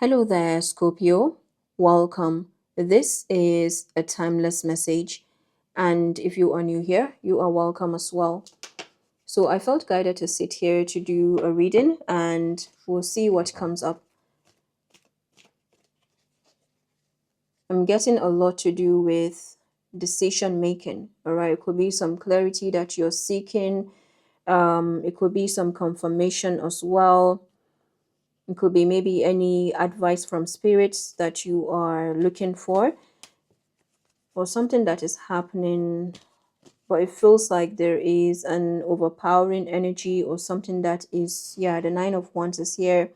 Hello there, Scorpio. Welcome. This is a timeless message, and if you are new here, you are welcome as well. So, I felt guided to sit here to do a reading, and we'll see what comes up. I'm getting a lot to do with decision making. All right, it could be some clarity that you're seeking, it could be some confirmation as well. It could be maybe any advice from spirits that you are looking for, or something that is happening, but it feels like there is an overpowering energy or something that is, yeah, the Nine of Wands is here.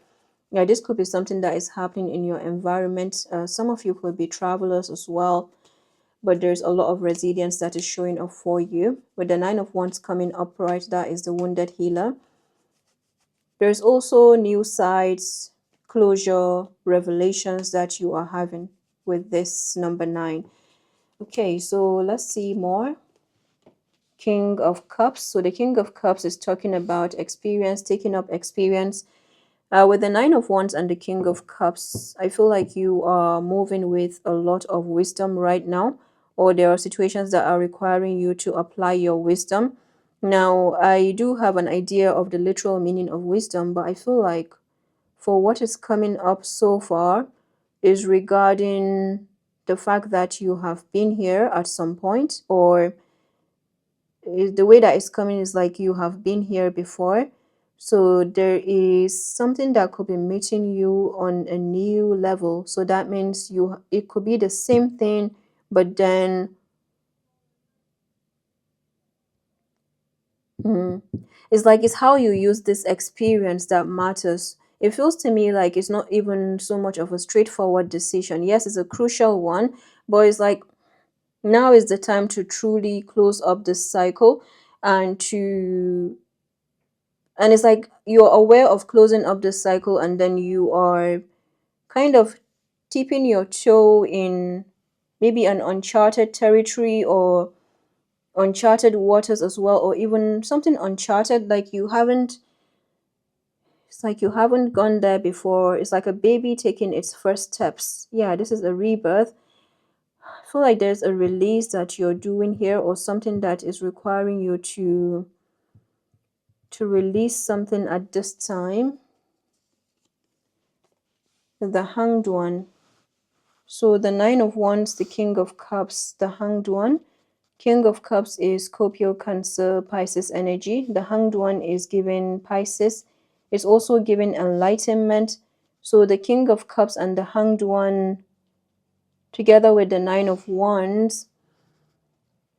Yeah, this could be something that is happening in your environment. Some of you could be travelers as well, but there's a lot of resilience that is showing up for you. With the Nine of Wands coming upright, that is the wounded healer. There's also new sides, closure, revelations that you are having with this number 9. Okay, so let's see more. King of Cups. So the King of Cups is talking about experience, taking up experience. With the Nine of Wands and the King of Cups, I feel like you are moving with a lot of wisdom right now, or there are situations that are requiring you to apply your wisdom. Now, I do have an idea of the literal meaning of wisdom, but I feel like for what is coming up so far is regarding the fact that you have been here at some point, or the way that it's coming is like you have been here before. So there is something that could be meeting you on a new level. So that means it could be the same thing, but then it's like it's how you use this experience that matters. It feels to me like it's not even so much of a straightforward decision. Yes, it's a crucial one, but it's like now is the time to truly close up this cycle, and it's like you're aware of closing up this cycle, and then you are kind of tipping your toe in maybe an uncharted territory or uncharted waters as well, or even something uncharted, like you haven't, it's like you haven't gone there before. It's like a baby taking its first steps. Yeah, this is a rebirth. I feel like there's a release that you're doing here, or something that is requiring you to release something at this time. The Hanged One. So the Nine of Wands, the King of Cups, the Hanged One. King of Cups is Scorpio, Cancer, Pisces energy. The Hanged One is giving Pisces. It's also giving enlightenment. So the King of Cups and the Hanged One, together with the Nine of Wands,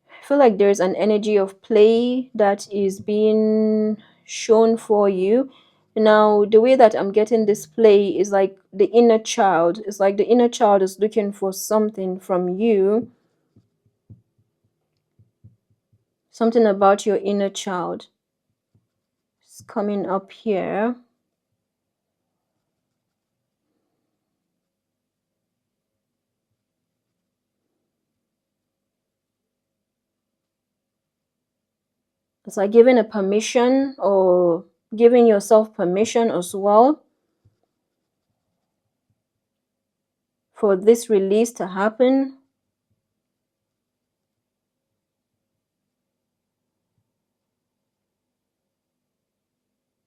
I feel like there's an energy of play that is being shown for you. Now, the way that I'm getting this play is like the inner child. It's like the inner child is looking for something from you, something about your inner child. It's coming up here. It's like giving a permission, or giving yourself permission as well for this release to happen.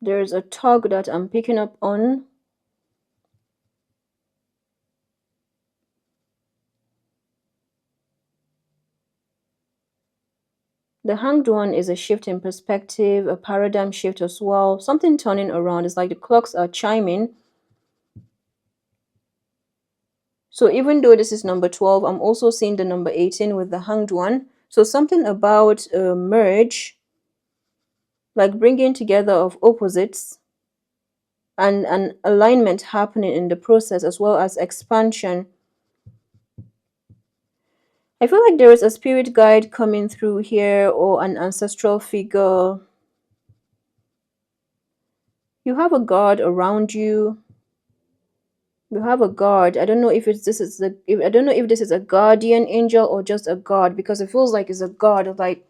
There's a tug that I'm picking up on. The Hanged One is a shift in perspective, a paradigm shift as well, something turning around. It's like the clocks are chiming. So even though this is number 12, I'm also seeing the number 18 with the Hanged One. So something about a merge, like bringing together of opposites, and an alignment happening in the process, as well as expansion. I feel like there is a spirit guide coming through here, or an ancestral figure. You have a guard around you. You have a guard. I don't know if I don't know if this is a guardian angel or just a guard, because it feels like it's a guard. Like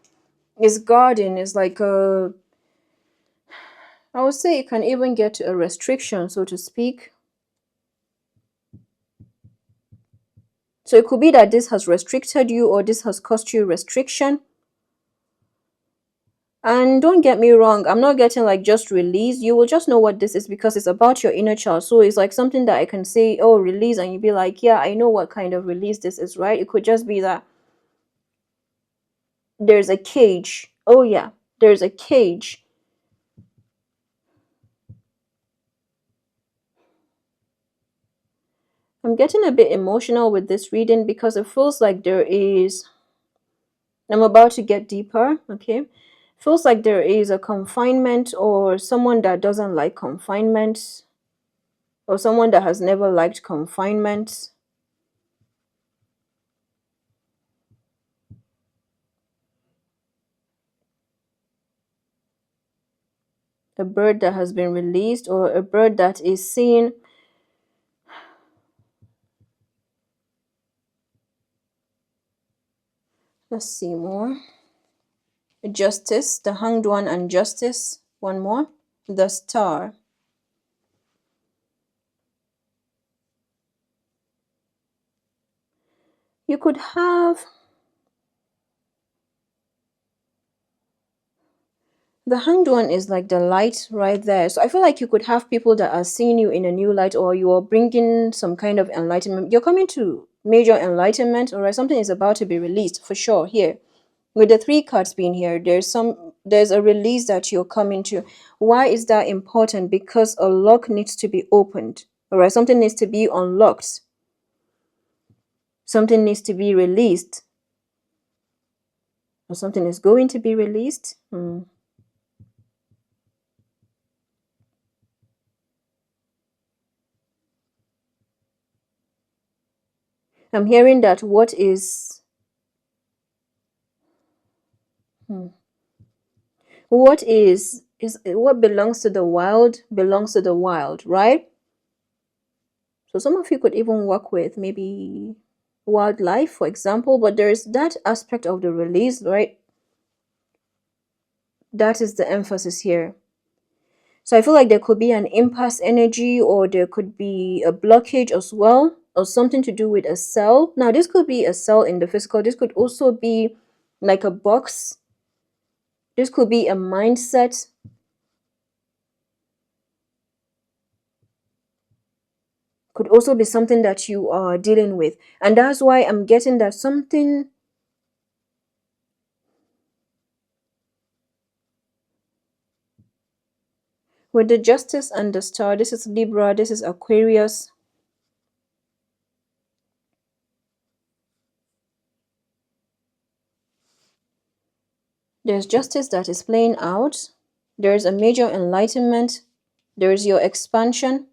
it's guarding. It's like a, I would say it can even get to a restriction, so to speak. So it could be that this has restricted you or this has caused you restriction. And don't get me wrong, I'm not getting like just release. You will just know what this is because it's about your inner child. So it's like something that I can say, oh, release, and you'd be like, yeah, I know what kind of release this is, right? It could just be that there's a cage. Oh, yeah, there's a cage. I'm getting a bit emotional with this reading because it feels like there is, I'm about to get deeper, okay? Feels like there is a confinement or someone that doesn't like confinement or someone that has never liked confinement. A bird that has been released or a bird that is seen. Let's see more. Justice, the Hanged One and Justice. One more. The Star. You could have the Hanged One is like the light right there. So I feel like you could have people that are seeing you in a new light, or you are bringing some kind of enlightenment. You're coming to major enlightenment, all right? Something is about to be released for sure here. With the three cards being here, there's a release that you're coming to. Why is that important? Because a lock needs to be opened, all right? Something needs to be unlocked. Something needs to be released. Or something is going to be released. I'm hearing that what is what is what belongs to the wild belongs to the wild, right? So some of you could even work with maybe wildlife, for example, but there's that aspect of the release, right? That is the emphasis here. So I feel like there could be an impasse energy, or there could be a blockage as well, or something to do with a cell. Now, this could be a cell in the physical. This could also be like a box. This could be a mindset. Could also be something that you are dealing with. And that's why I'm getting that something with the Justice and the Star. This is Libra, this is Aquarius. There's justice that is playing out. There's a major enlightenment. There's your expansion.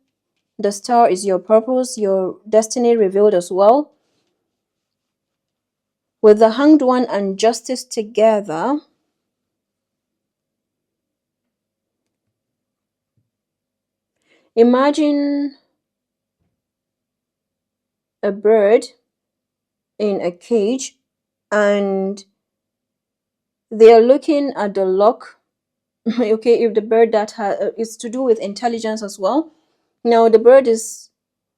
The Star is your purpose, your destiny revealed as well. With the Hanged One and Justice together, imagine a bird in a cage and they are looking at the lock. Okay, if the bird that is to do with intelligence as well. Now the bird is,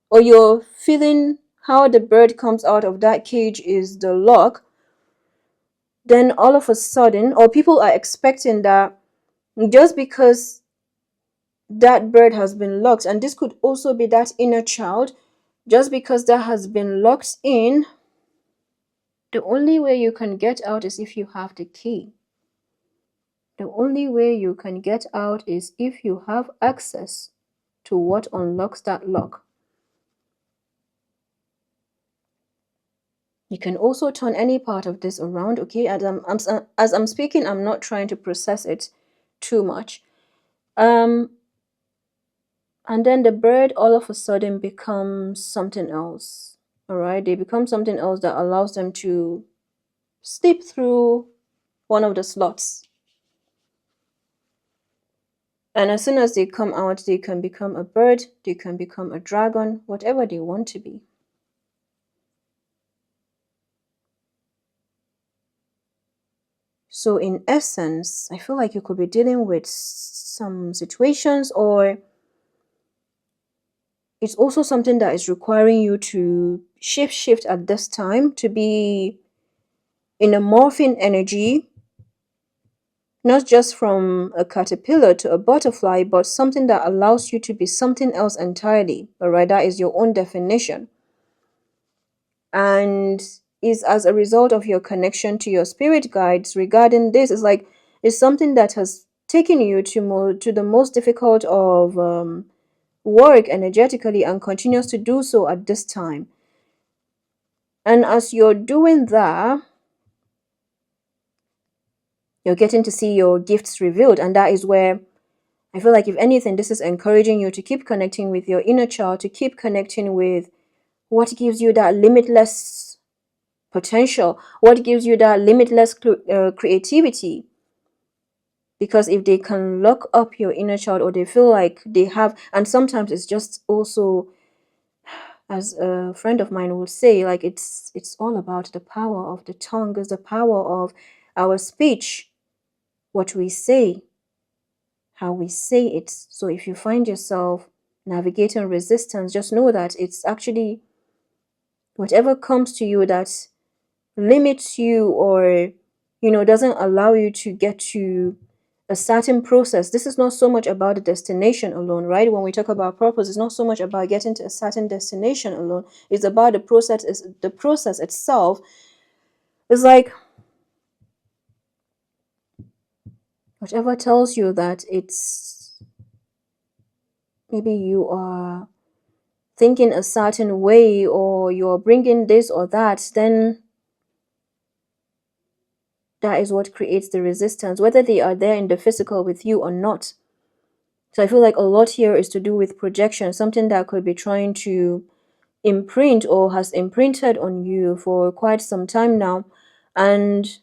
or you're feeling how the bird comes out of that cage is the lock. Then all of a sudden, or people are expecting that just because that bird has been locked, and this could also be that inner child, just because that has been locked in, the only way you can get out is if you have the key. The only way you can get out is if you have access to what unlocks that lock. You can also turn any part of this around, okay? As I'm speaking, I'm not trying to process it too much. And then the bird all of a sudden becomes something else, all right? They become something else that allows them to slip through one of the slots. And as soon as they come out, they can become a bird, they can become a dragon, whatever they want to be. So in essence, I feel like you could be dealing with some situations or it's also something that is requiring you to shift at this time, to be in a morphing energy, not just from a caterpillar to a butterfly, but something that allows you to be something else entirely. All right, that is your own definition. And is as a result of your connection to your spirit guides regarding this. It's like it's something that has taken you to the most difficult of work energetically and continues to do so at this time. And as you're doing that, you're getting to see your gifts revealed. And that is where I feel like, if anything, this is encouraging you to keep connecting with your inner child, to keep connecting with what gives you that limitless potential, what gives you that limitless creativity. Because if they can lock up your inner child, or they feel like they have, and sometimes it's just also, as a friend of mine would say, like it's all about the power of the tongue, is the power of our speech, what we say, how we say it. So if you find yourself navigating resistance, just know that it's actually whatever comes to you that limits you, or doesn't allow you to get to a certain process. This is not so much about the destination alone, right? When we talk about purpose, it's not so much about getting to a certain destination alone. It's about the process. The process itself is like whatever tells you that it's maybe you are thinking a certain way, or you're bringing this or that, then that is what creates the resistance, whether they are there in the physical with you or not. So I feel like a lot here is to do with projection, something that could be trying to imprint or has imprinted on you for quite some time now. And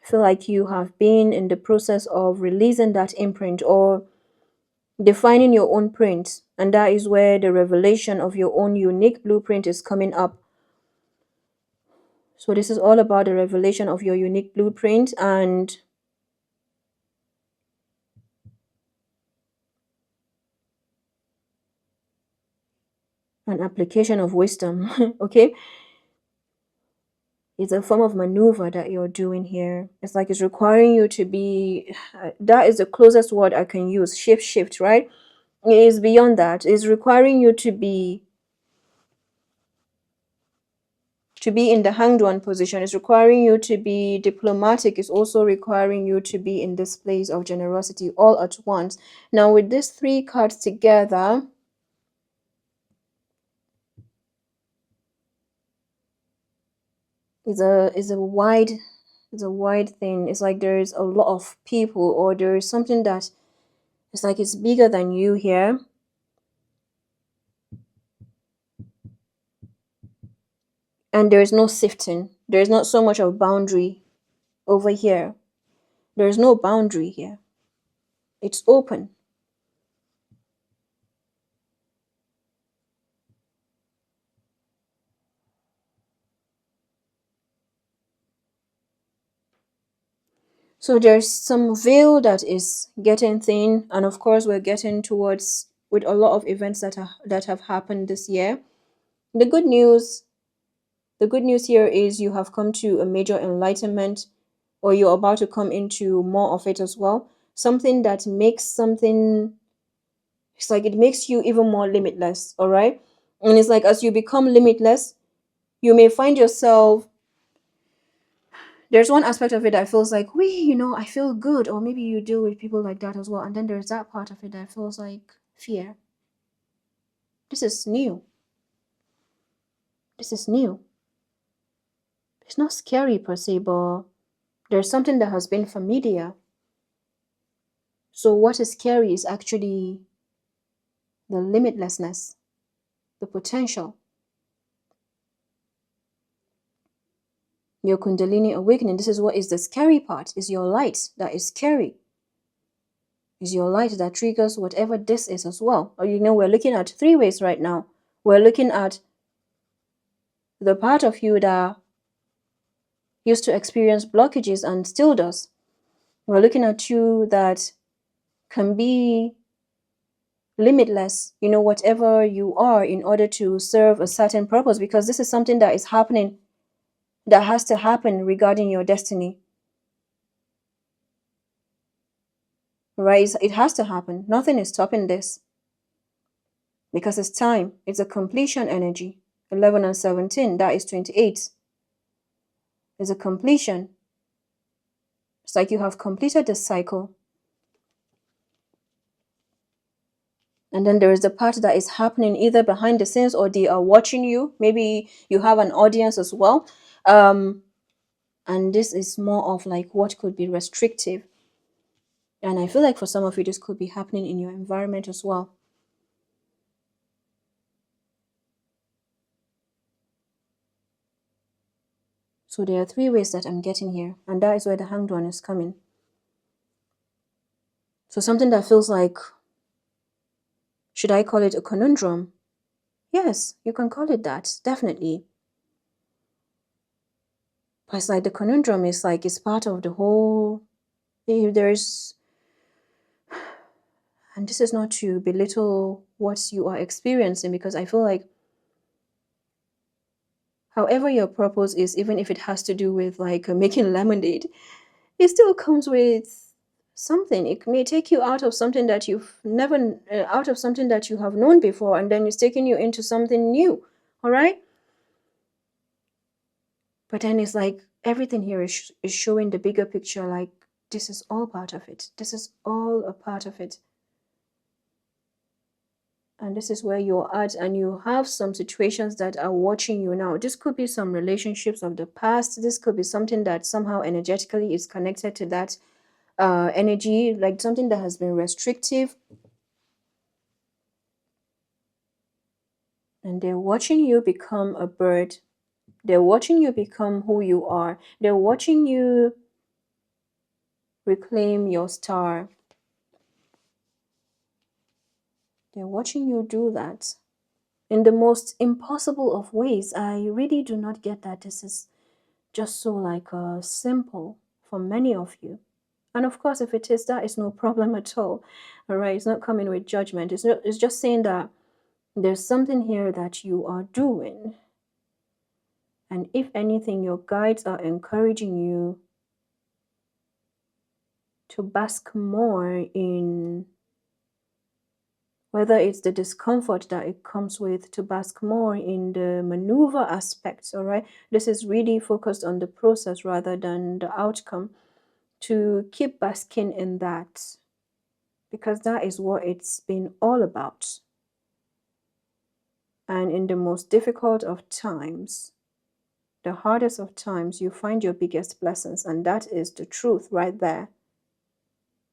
I feel like you have been in the process of releasing that imprint, or defining your own print. And that is where the revelation of your own unique blueprint is coming up. So this is all about the revelation of your unique blueprint and an application of wisdom. Okay, it's a form of maneuver that you're doing here. It's like it's requiring you to be, that is the closest word I can use, shift, right? It is beyond that. It's requiring you to be in the hanged one position. It's requiring you to be diplomatic. It's also requiring you to be in this place of generosity all at once. Now with these three cards together, is a wide thing. It's like there's a lot of people, or there's something that it's like it's bigger than you here. And there's no sifting. There's not so much of boundary over here. There's no boundary here. It's open. So there's some veil that is getting thin, and of course we're getting towards with a lot of events that have happened this year. The good news here is you have come to a major enlightenment, or you're about to come into more of it as well. Something that makes something, it's like it makes you even more limitless, all right? And it's like as you become limitless, you may find yourself, there's one aspect of it that feels like, I feel good, or maybe you deal with people like that as well. And then there's that part of it that feels like fear. This is new. This is new. It's not scary per se, but there's something that has been familiar. So what is scary is actually the limitlessness, the potential. Your Kundalini awakening, this is what is the scary part, is your light that is scary. Is your light that triggers whatever this is as well. Or we're looking at three ways right now. We're looking at the part of you that used to experience blockages and still does. We're looking at you that can be limitless, whatever you are, in order to serve a certain purpose, because this is something that is happening, that has to happen regarding your destiny, right? It has to happen. Nothing is stopping this, because it's time. It's a completion energy. 11 and 17, that is 28, is a completion. It's like you have completed the cycle. And then there is the part that is happening either behind the scenes, or they are watching you. Maybe you have an audience as well. And this is more of like what could be restrictive. And I feel like for some of you, this could be happening in your environment as well. So there are 3 ways that I'm getting here. And that is where the Hanged One is coming. So something that feels like, should I call it a conundrum? Yes, you can call it that, definitely. But it's like the conundrum is like, it's part of the whole, there's, and this is not to belittle what you are experiencing, because I feel like however your purpose is, even if it has to do with like making lemonade, it still comes with something. It may take you out of something that you've never, out of something that you have known before, and then it's taking you into something new. All right. But then it's like everything here is showing the bigger picture. Like, this is all part of it. This is all a part of it. And this is where you're at, and you have some situations that are watching you now. This could be some relationships of the past. This could be something that somehow energetically is connected to that energy, like something that has been restrictive. And they're watching you become a bird. They're watching you become who you are. They're watching you reclaim your star. They're watching you do that in the most impossible of ways. I really do not get that this is just so like simple for many of you. And of course, if it is, that is no problem at all. All right, it's not coming with judgment. It's just saying that there's something here that you are doing. And if anything, your guides are encouraging you to bask more in, whether it's the discomfort that it comes with, to bask more in the maneuver aspects. All right, this is really focused on the process rather than the outcome, to keep basking in that, because that is what it's been all about. And in the most difficult of times, the hardest of times, you find your biggest blessings, and that is the truth right there.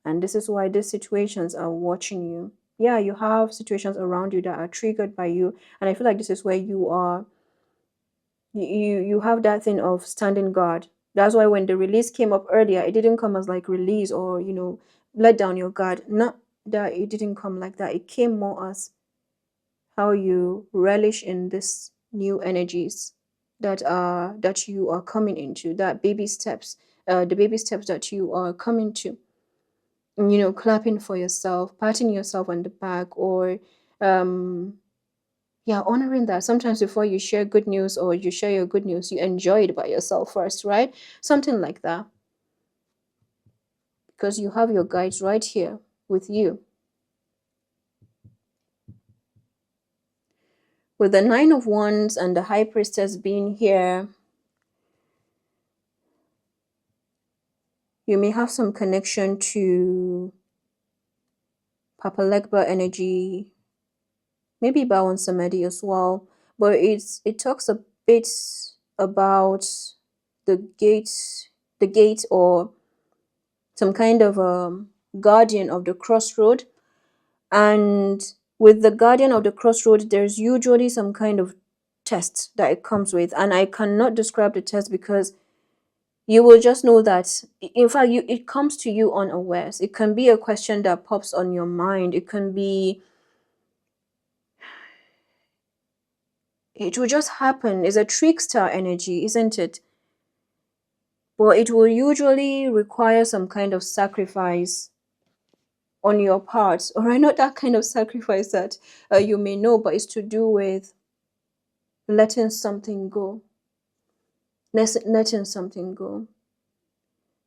And this is why these situations are watching you. Yeah, you have situations around you that are triggered by you, and I feel like this is where you are, you have that thing of standing guard. That's why when the release came up earlier, it didn't come as like release or let down your guard. Not that it didn't come like that. It came more as how you relish in this new energies that you are coming into, that baby steps, the baby steps that you are coming to. Clapping for yourself, patting yourself on the back, or yeah, honoring that. Sometimes before you share good news or you share your good news, you enjoy it by yourself first, right? Something like that. Because you have your guides right here with you. With the 9 of Wands and the High Priestess being here, you may have some connection to Papa Legba energy, maybe Bawan Samedi as well. But it talks a bit about the gate, or some kind of guardian of the crossroad. And with the guardian of the crossroad, there's usually some kind of test that it comes with. And I cannot describe the test, because you will just know that, in fact, it comes to you unawares. It can be a question that pops on your mind. It can be, it will just happen. It's a trickster energy, isn't it? But it will usually require some kind of sacrifice. on your part, all right? Not that kind of sacrifice that you may know, but it's to do with letting something go. Letting something go.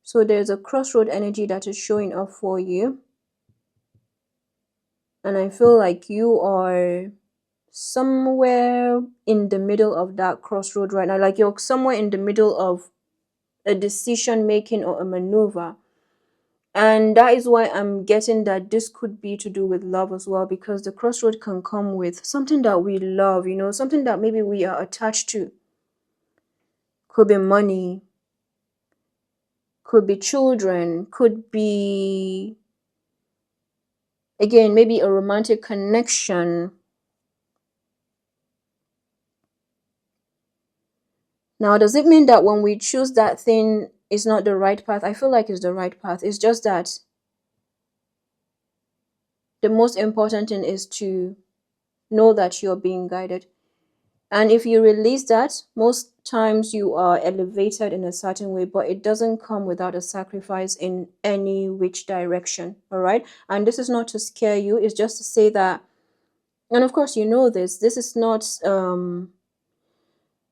So there's a crossroad energy that is showing up for you. And I feel like you are somewhere in the middle of that crossroad right now. Like you're somewhere in the middle of a decision making or a maneuver. And that is why I'm getting that this could be to do with love as well, because the crossroad can come with something that we love, you know, something that maybe we are attached to. Could be money, could be children, could be, again, maybe a romantic connection. Now, does it mean that when we choose that thing, it's not the right path? I feel like it's the right path. It's just that the most important thing is to know that you're being guided. And if you release that, most times you are elevated in a certain way, but it doesn't come without a sacrifice in any which direction. All right. And this is not to scare you, it's just to say that, and of course, you know this. This is not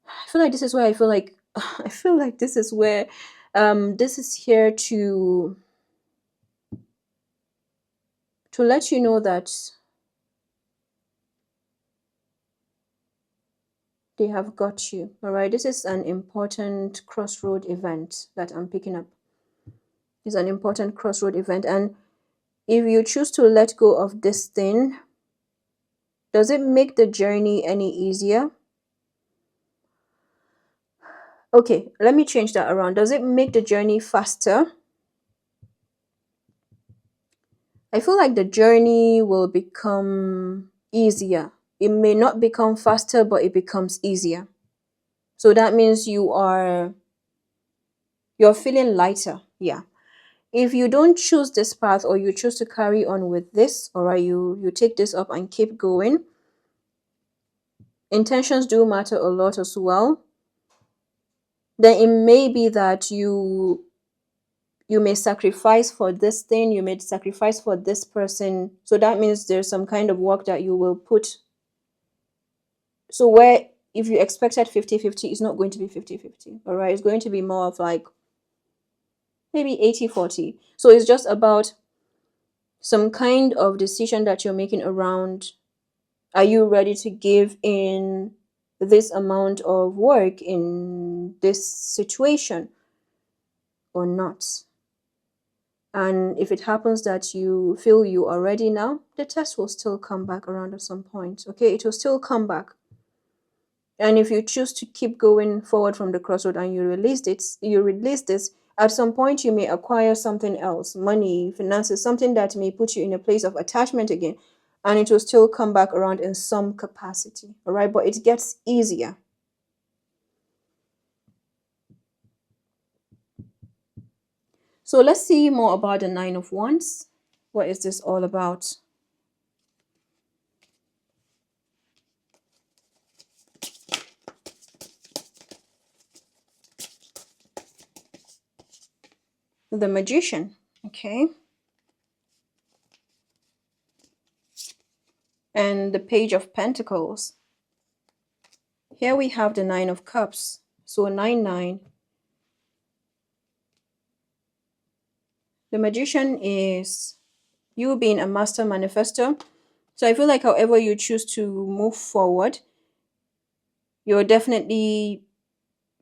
I feel like this is where I feel like I feel like this is where this is here to let you know that they have got you. All right, this is an important crossroad event that I'm picking up. It's an important crossroad event, and if you choose to let go of this thing, does it make the journey any easier? Okay, let me change that around. Does it make the journey faster? I feel like the journey will become easier. It may not become faster, but it becomes easier. So that means you're feeling lighter. Yeah. If you don't choose this path, or you choose to carry on with this, all right, you take this up and keep going. Intentions do matter a lot as well. Then it may be that you may sacrifice for this thing, you may sacrifice for this person. So that means there's some kind of work that you will put. So where if you expected 50-50, it's not going to be 50-50. All right, it's going to be more of like maybe 80-40. So it's just about some kind of decision that you're making around, are you ready to give in this amount of work in this situation or not? And if it happens that you feel you are ready now, the test will still come back around at some point. Okay, it will still come back. And if you choose to keep going forward from the crossroad and you release this, at some point you may acquire something else, money, finances, something that may put you in a place of attachment again, and it will still come back around in some capacity. All right, but it gets easier. So let's see more about the Nine of Wands. What is this all about? The Magician. Okay. And the Page of Pentacles. Here we have the Nine of Cups. So 9-9. The Magician is you being a master manifestor. So I feel like however you choose to move forward, you're definitely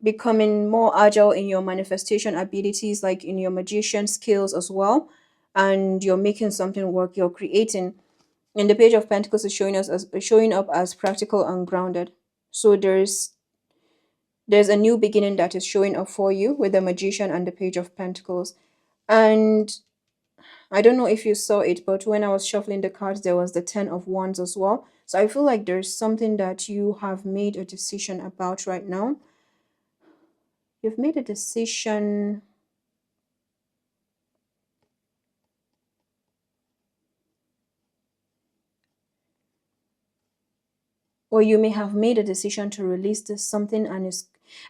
becoming more agile in your manifestation abilities, like in your magician skills as well. And you're making something work, you're creating. And the Page of Pentacles is showing up as practical and grounded. So there's a new beginning that is showing up for you with the Magician and the Page of Pentacles. And I don't know if you saw it, but when I was shuffling the cards, there was the 10 of Wands as well. So I feel like there's something that you have made a decision about right now. You've made a decision. Or you may have made a decision to release this something,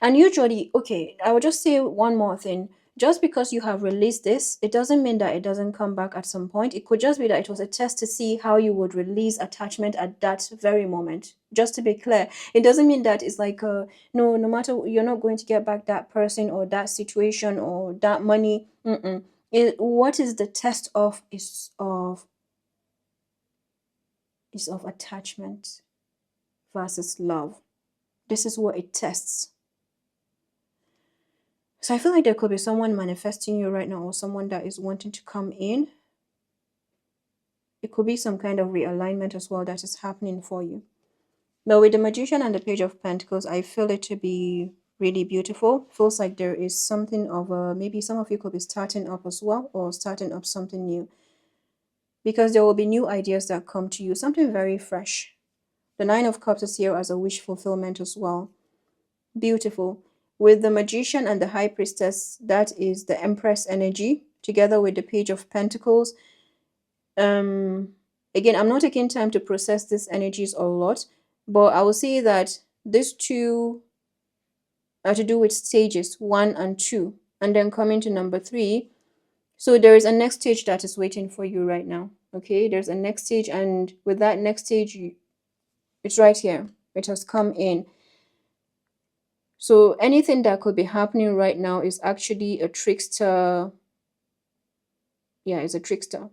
and usually, okay, I will just say one more thing. just because you have released this, it doesn't mean that it doesn't come back at some point. It could just be that it was a test to see how you would release attachment at that very moment. Just to be clear, it doesn't mean that it's like no matter, you're not going to get back that person or that situation or that money. What is the test of is of attachment versus love. This is what it tests. So I feel like there could be someone manifesting you right now, or someone that is wanting to come in. It could be some kind of realignment as well that is happening for you. But with the Magician and the Page of Pentacles, I feel it to be really beautiful. Feels like there is something of a, maybe some of you could be starting up as well, or starting up something new. Because there will be new ideas that come to you, something very fresh. The Nine of Cups is here as a wish fulfillment as well. Beautiful. With the Magician and the High Priestess, that is the Empress energy, together with the Page of Pentacles. Again, I'm not taking time to process these energies a lot, but I will say that these two are to do with stages 1 and 2, and then coming to number 3. So there is a next stage that is waiting for you right now. Okay, there's a next stage, and with that next stage, it's right here. It has come in. So anything that could be happening right now is actually a trickster. Yeah, it's a trickster.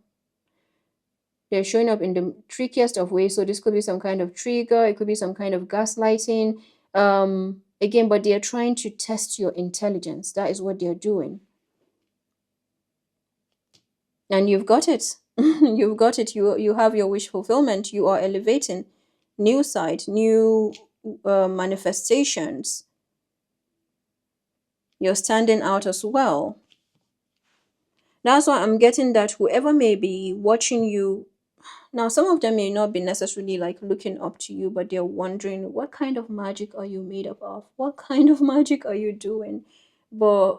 They're showing up in the trickiest of ways. So this could be some kind of trigger. It could be some kind of gaslighting. Again, but they're trying to test your intelligence. That is what they're doing. And you've got it. You've got it. You have your wish fulfillment. You are elevating. New side, new manifestations. You're standing out as well. That's why I'm getting that whoever may be watching you, now some of them may not be necessarily like looking up to you, but they're wondering, what kind of magic are you made up of? What kind of magic are you doing? But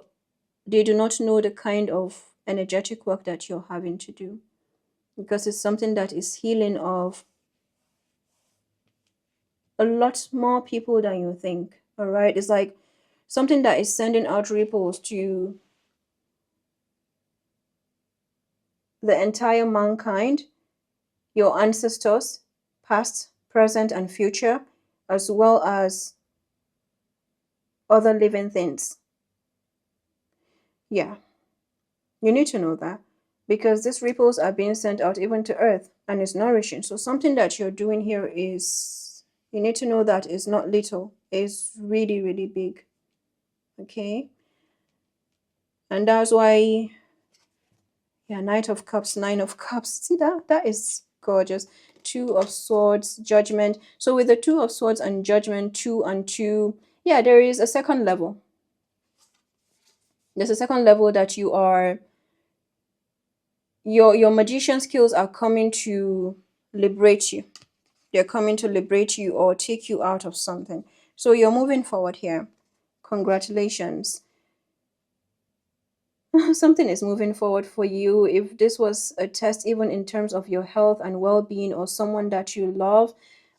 they do not know the kind of energetic work that you're having to do, because it's something that is healing of a lot more people than you think. All right, it's like something that is sending out ripples to the entire mankind, your ancestors, past, present, and future, as well as other living things. Yeah, you need to know that, because these ripples are being sent out even to earth, and it's nourishing. So something that you're doing here is, you need to know that it's not little, it's really, really big. Okay, and that's why, yeah, Knight of Cups, Nine of Cups. See that? That is gorgeous. Two of Swords, Judgment. So with the Two of Swords and Judgment, 2 and 2, yeah, there is a second level. There's a second level that you are, your magician skills are coming to liberate you. They're coming to liberate you or take you out of something. So you're moving forward here. Congratulations. Something is moving forward for you. If this was a test, even in terms of your health and well-being, or someone that you love,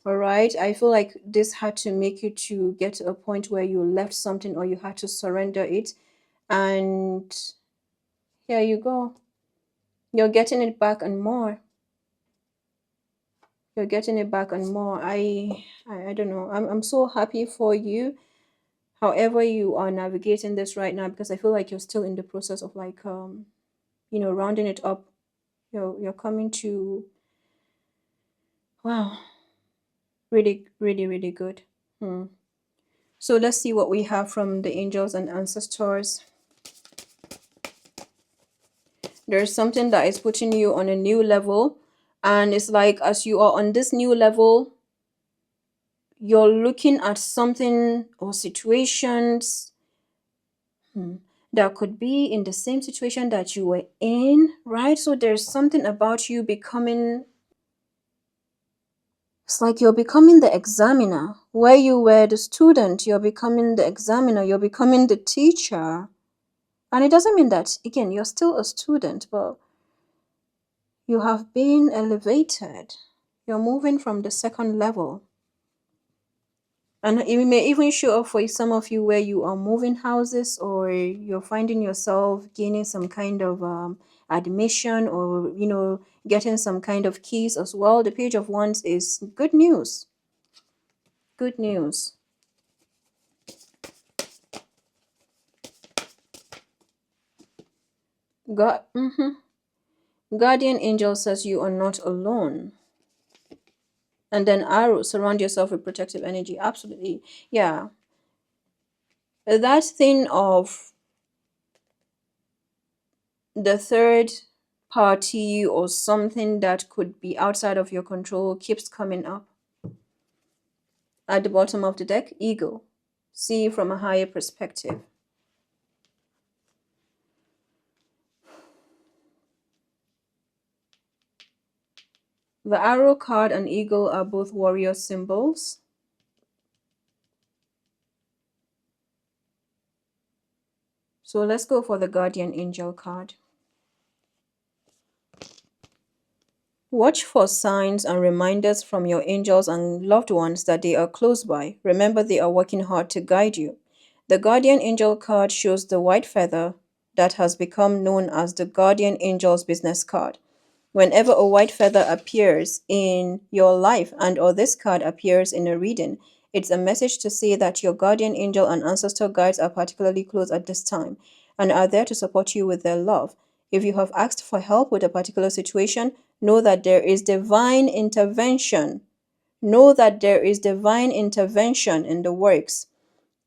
all right, I feel like this had to make you to get to a point where you left something, or you had to surrender it, and here you go. You're getting it back and more. You're getting it back and more. I don't know. I'm so happy for you. However you are navigating this right now, because I feel like you're still in the process of like rounding it up. You're coming to, wow, really, really, really good. So let's see what we have from the angels and ancestors. There's something that is putting you on a new level, and it's like, as you are on this new level, you're looking at something or situations that could be in the same situation that you were in, right? So there's something about you becoming, it's like you're becoming the examiner. Where you were the student, you're becoming the examiner, you're becoming the teacher. And it doesn't mean that, again, you're still a student, but you have been elevated. You're moving from the second level. And it may even show up for some of you where you are moving houses, or you're finding yourself gaining some kind of admission, or getting some kind of keys as well. The Page of Wands is good news. Good news. God, Guardian angel says you are not alone. And then arrow, surround yourself with protective energy. Absolutely. Yeah. That thing of the third party or something that could be outside of your control keeps coming up. At the bottom of the deck, ego. See from a higher perspective. The arrow card and eagle are both warrior symbols. So let's go for the guardian angel card. Watch for signs and reminders from your angels and loved ones that they are close by. Remember, they are working hard to guide you. The guardian angel card shows the white feather that has become known as the guardian angel's business card. Whenever a white feather appears in your life and or this card appears in a reading, it's a message to say that your guardian angel and ancestor guides are particularly close at this time and are there to support you with their love. If you have asked for help with a particular situation, know that there is divine intervention. Know that there is divine intervention in the works.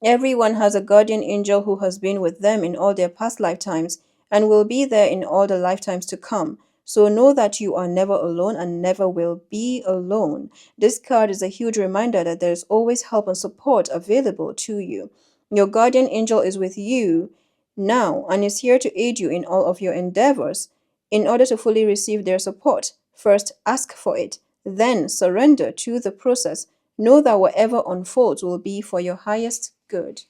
Everyone has a guardian angel who has been with them in all their past lifetimes and will be there in all the lifetimes to come. So know that you are never alone and never will be alone. This card is a huge reminder that there's always help and support available to you. Your guardian angel is with you now and is here to aid you in all of your endeavors. In order to fully receive their support, first ask for it, then surrender to the process. Know that whatever unfolds will be for your highest good.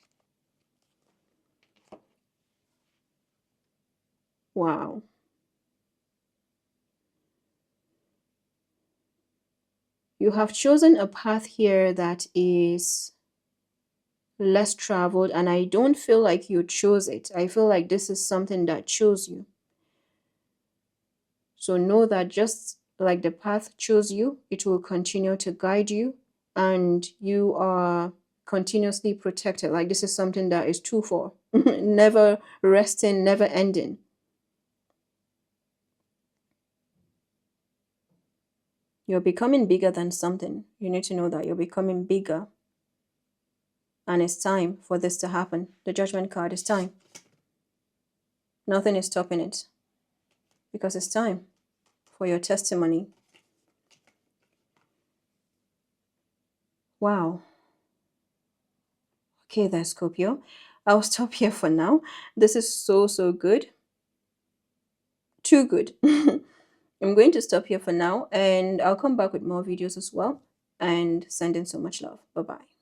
Wow. You have chosen a path here that is less traveled, and I don't feel like you chose it. I feel like this is something that chose you. So know that just like the path chose you, it will continue to guide you, and you are continuously protected. Like this is something that is true for never resting, never ending. You're becoming bigger than something. You need to know that you're becoming bigger. And it's time for this to happen. The Judgment card is time. Nothing is stopping it. Because it's time for your testimony. Wow. Okay there, Scorpio. I'll stop here for now. This is so good. Too good. I'm going to stop here for now, and I'll come back with more videos as well. And sending so much love. Bye-bye.